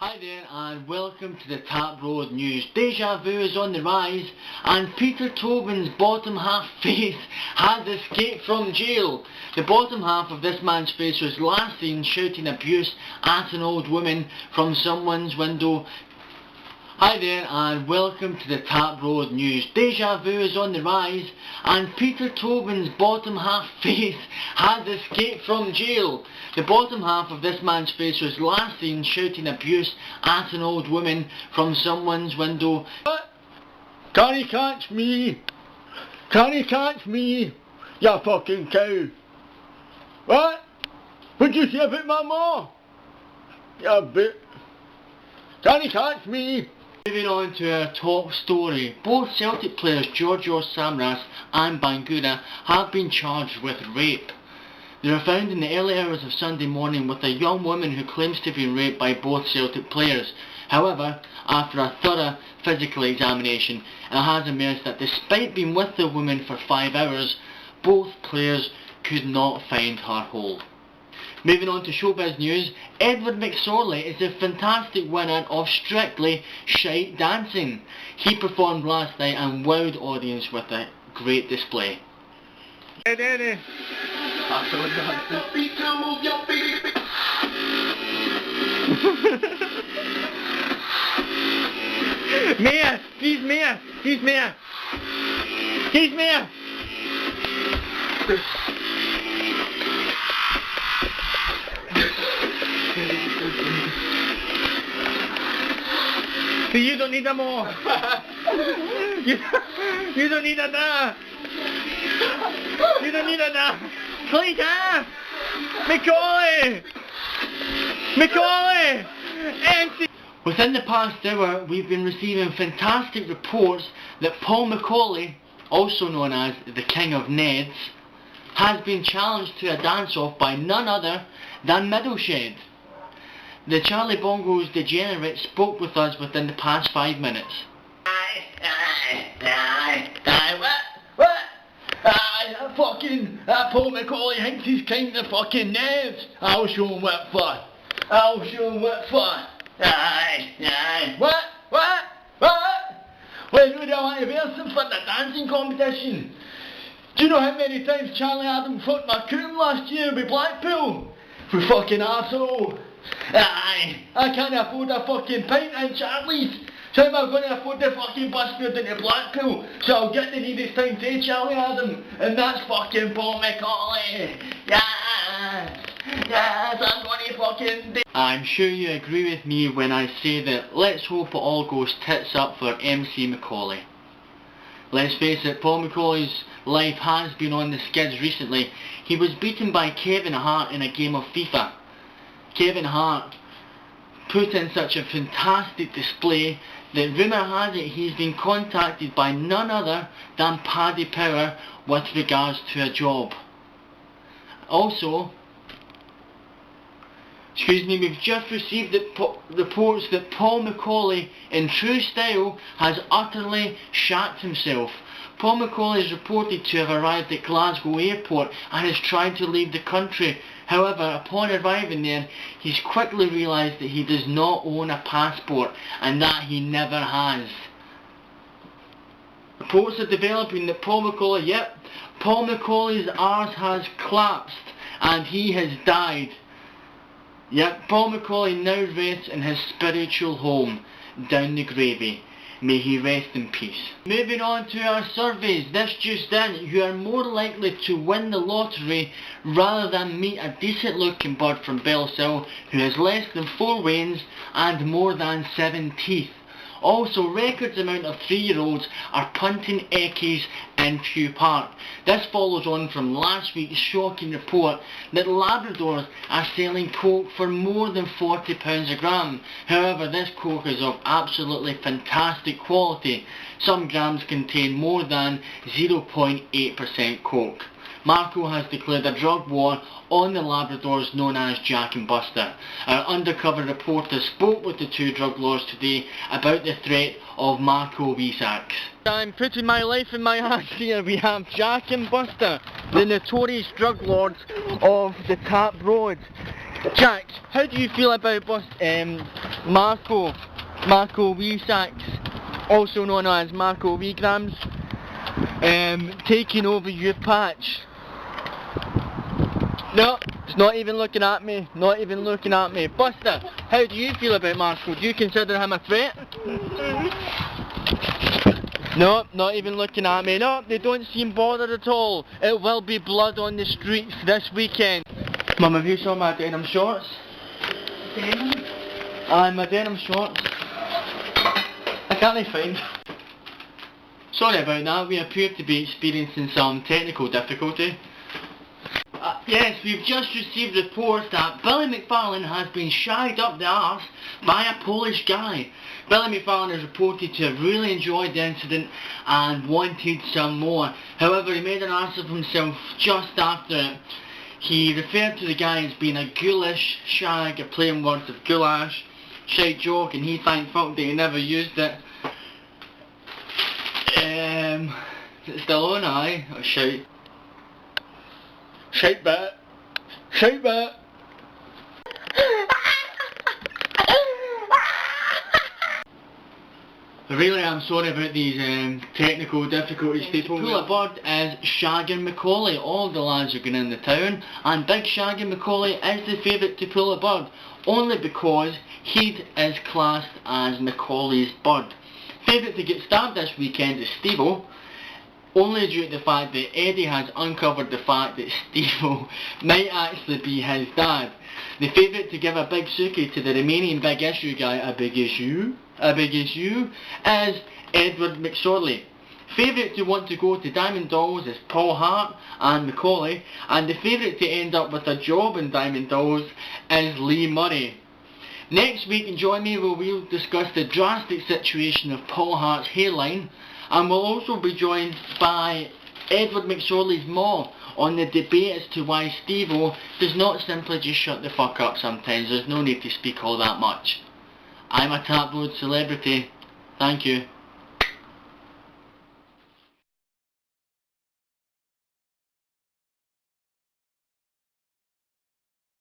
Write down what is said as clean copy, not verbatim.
Hi there and welcome to the Tap Road News. Deja vu is on the rise and Peter Tobin's bottom half face has escaped from jail. The bottom half of this man's face was last seen shouting abuse at an old woman from someone's window. Hi there and welcome to the Tap Road News. Deja vu is on the rise and Peter Tobin's bottom half face has escaped from jail. The bottom half of this man's face was last seen shouting abuse at an old woman from someone's window. What? Can you catch me? Can you catch me? You fucking cow. What? What'd you say about my ma? You bit. Can you catch me? Moving on to our top story. Both Celtic players Georgios Samras and Bangura have been charged with rape. They were found in the early hours of Sunday morning with a young woman who claims to have been raped by both Celtic players. However, after a thorough physical examination, it has emerged that despite being with the woman for 5 hours, both players could not find her whole. Moving on to showbiz news, Edward McSorley is the fantastic winner of Strictly Shite Dancing. He performed last night and wowed the audience with a great display. Mia, he's Mia, he's Mia, he's Mia. You don't need a more. You don't need a da. You don't need a da. Click off. Macaulay. Macaulay. Empty. Within the past hour, we've been receiving fantastic reports that Paul Macaulay, also known as the King of Neds, has been challenged to a dance-off by none other than Middleshed. The Charlie Bongo's degenerate spoke with us within the past 5 minutes. That Paul Macaulay thinks he's king of the fucking nerves. I'll show him what for. I'll show him what for. What? Where would I want to wear some for the dancing competition? Do you know how many times Charlie Adam fucked my coon last year with Blackpool? For fucking arsehole. I can't afford a fucking pint in Charlie's. So how am I going to afford the fucking bus fare into Blackpool? So I'll get the needed time to Charlie Adam. And that's fucking Paul Macaulay. Yes, I'm going to fucking do. I'm sure you agree with me when I say that let's hope it all goes tits up for MC Macaulay. Let's face it, Paul Macaulay's life has been on the skids recently. He was beaten by Kevin Hart in a game of FIFA. Kevin Hart put in such a fantastic display that rumour has it he's been contacted by none other than Paddy Power with regards to a job. Also, we've just received reports that Paul Macaulay, in true style, has utterly shat himself. Paul Macaulay is reported to have arrived at Glasgow Airport and is trying to leave the country. However, upon arriving there, he's quickly realised that he does not own a passport and that he never has. Reports are developing that Paul Macaulay's arse has collapsed and he has died. Yet Paul Macaulay now rests in his spiritual home down the gravy. May he rest in peace. Moving on to our surveys, this just in, you are more likely to win the lottery rather than meet a decent looking bird from Bellsill who has less than 4 veins and more than 7 teeth. Also, records amount of 3-year-olds are punting eckies in Kew Park. This follows on from last week's shocking report that Labradors are selling coke for more than £40 a gram. However, this coke is of absolutely fantastic quality. Some grams contain more than 0.8% coke. Marco has declared a drug war on the Labradors known as Jack and Buster. Our undercover reporter spoke with the 2 drug lords today about the threat of Marco Weisacks. I'm putting my life in my hands here. We have Jack and Buster, the notorious drug lords of the Tap Road. Jack, how do you feel about Marco Weesacks, also known as Marco Weegrams, taking over your patch? No, it's not even looking at me, not even looking at me. Buster, how do you feel about Marco? Do you consider him a threat? No, not even looking at me. No, they don't seem bothered at all. It will be blood on the streets this weekend. Mum, have you saw my denim shorts? Denim? Aye, my denim shorts. I can't find. Sorry about that, we appear to be experiencing some technical difficulty. Yes, we've just received reports that Billy McFarlane has been shied up the arse by a Polish guy. Billy McFarlane is reported to have really enjoyed the incident and wanted some more. However, he made an ass of himself just after it. He referred to the guy as being a ghoulish shag, a plain words of goulash, shite joke, and he thanked fuck that he never used it. Is it still on? Aye? Oh, shite. Shite bit. Shite bit. Really, I'm sorry about these technical difficulties, people. Pull a Bird is shagging Macaulay. All the lads are going in the town, and Big Shaggy Macaulay is the favourite to pull a bird, only because he is classed as Macaulay's bird. Favourite to get stabbed this weekend is Steve-O, only due to the fact that Eddie has uncovered the fact that Steve-O might actually be his dad. The favourite to give a big suki to the remaining big issue guy, a big issue, is Edward McSorley. Favourite to want to go to Diamond Dolls is Paul Hart and Macaulay, and the favourite to end up with a job in Diamond Dolls is Lee Murray. Next week, join me where we'll discuss the drastic situation of Paul Hart's hairline, and we'll also be joined by Edward McSorley's mom on the debate as to why Steve-O does not simply just shut the fuck up sometimes. There's no need to speak all that much. I'm a Tap Road celebrity. Thank you.